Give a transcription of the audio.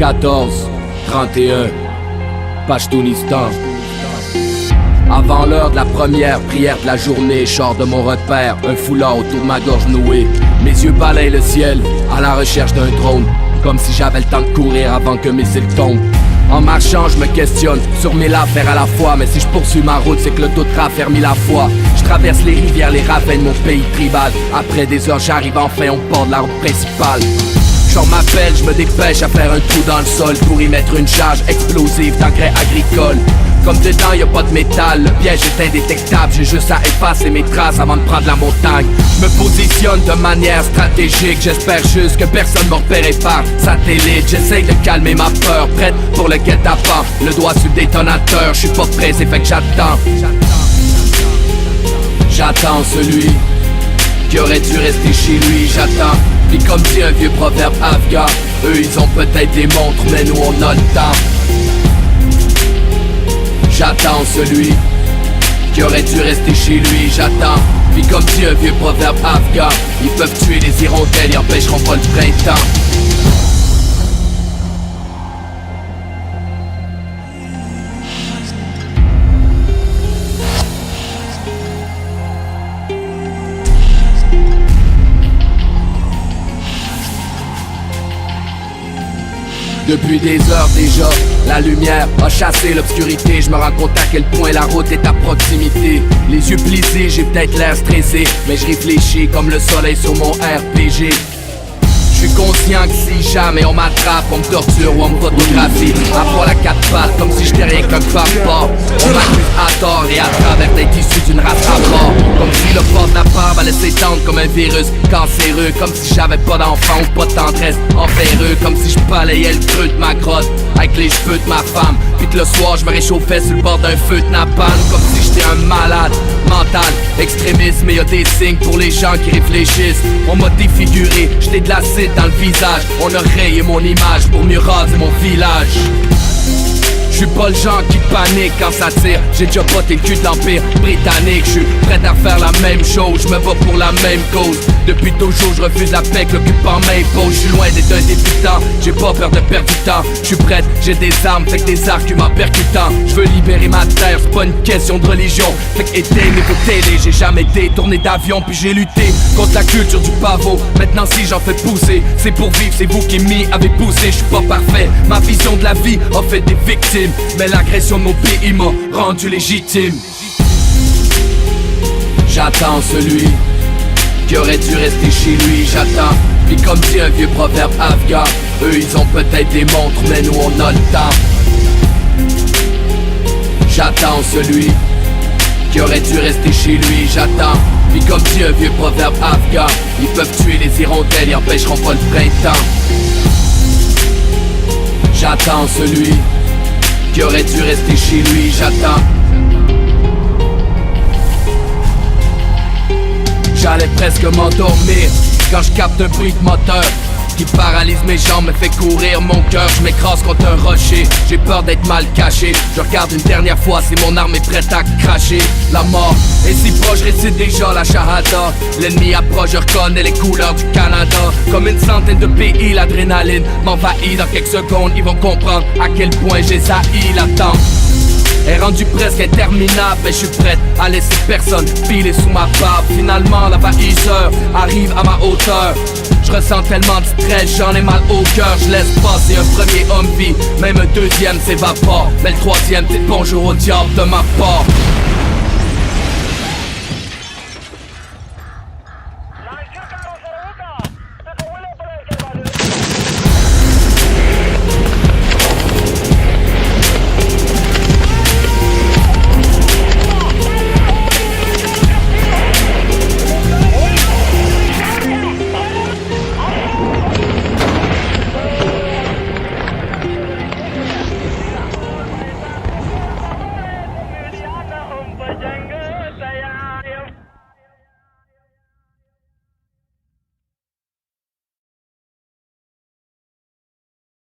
14-31, Pachtunistan. Avant l'heure de la première prière de la journée, je sors de mon repère, un foulard autour de ma gorge nouée. Mes yeux balayent le ciel, à la recherche d'un trône, comme si j'avais le temps de courir avant que mes cils tombent. En marchant, je me questionne sur 1000 affaires à la fois. Mais si je poursuis ma route, c'est que le doute raffermit la foi. Je traverse les rivières, les ravins de mon pays tribal. Après des heures, j'arrive enfin au port de la route principale. J'en m'appelle, je me dépêche à faire un trou dans le sol pour y mettre une charge explosive d'engrais agricole. Comme dedans y'a pas de métal, le piège est indétectable. J'ai juste à effacer mes traces avant de prendre la montagne. Je me positionne de manière stratégique. J'espère juste que personne me repère par satellite. J'essaye de calmer ma peur, prête pour le guet-apens. Le doigt sur le détonateur, je suis pas pressé, fait que j'attends. J'attends celui qui aurait dû rester chez lui, j'attends. Puis comme dit un vieux proverbe afghan, eux ils ont peut-être des montres, mais nous on a le temps. J'attends celui qui aurait dû rester chez lui, j'attends. Puis comme dit un vieux proverbe afghan, ils peuvent tuer les hirondelles, ils empêcheront pas le printemps. Depuis des heures déjà, la lumière a chassé l'obscurité. Je me rends compte à quel point la route est à proximité. Les yeux plissés, j'ai peut-être l'air stressé, mais je réfléchis comme le soleil sur mon RPG. Je suis conscient que si jamais on m'attrape, on me torture ou on me photographie à poil à quatre pattes, comme si j'étais rien qu'un papa. On m'accuse à tort et à travers d'être issu d'une race à mort. Comme si le port de la part allait s'étendre comme un virus cancéreux. Comme si j'avais pas d'enfant ou pas de tendresse envers eux. Comme si je balayais le creux de ma grotte avec les cheveux de ma femme. Puis que le soir je me réchauffais sur le bord d'un feu de napalm. Comme si j'étais un malade mental, extrémiste. Mais y'a des signes pour les gens qui réfléchissent. On m'a défiguré, j'étais de l'acide dans le visage. On a rayé mon image pour mieux raser mon village. Je suis pas le genre qui panique quand ça tire. J'ai déjà botté le cul de l'Empire britannique. Je suis prêt à faire la même chose, je me bats pour la même cause. Depuis toujours je refuse la paix que l'occupant m'impose. Je suis loin d'être un débutant, j'ai pas peur de perdre du temps. Je suis prête, j'ai des armes, fait que des arguments percutants. Je veux libérer ma terre, c'est pas une question de religion. Fait que éteignez vos télé, j'ai jamais détourné d'avion. Puis j'ai lutté contre la culture du pavot. Maintenant si j'en fais pousser, c'est pour vivre, c'est vous qui m'y avez poussé. Je suis pas parfait, ma vision de la vie a fait des victimes. Mais l'agression de mon pays m'a rendu légitime. J'attends celui qui aurait dû rester chez lui, j'attends. Puis comme dit un vieux proverbe afghan, eux ils ont peut-être des montres, mais nous on a le temps. J'attends celui qui aurait dû rester chez lui, j'attends. Puis comme dit un vieux proverbe afghan, ils peuvent tuer les hirondelles, ils empêcheront pas le printemps. J'attends celui qui aurait dû rester chez lui, j'attends. J'allais presque m'endormir quand je capte un bruit de moteur qui paralyse mes jambes, me fait courir mon cœur. Je m'écrase contre un rocher, j'ai peur d'être mal caché. Je regarde une dernière fois si mon arme est prête à cracher. La mort est si proche, récite déjà la shahada. L'ennemi approche, je reconnais les couleurs du Canada. Comme une centaine de pays, l'adrénaline m'envahit. Dans quelques secondes, ils vont comprendre à quel point j'ai haï l'attente. Est rendu presque interminable, mais je suis prête à laisser personne filer sous ma barbe. Finalement l'envahisseur arrive à ma hauteur. Je ressens tellement de stress, j'en ai mal au cœur. Je laisse passer un premier homme-vie, même un deuxième s'évapore. Mais le troisième c'est bonjour au diable de ma part.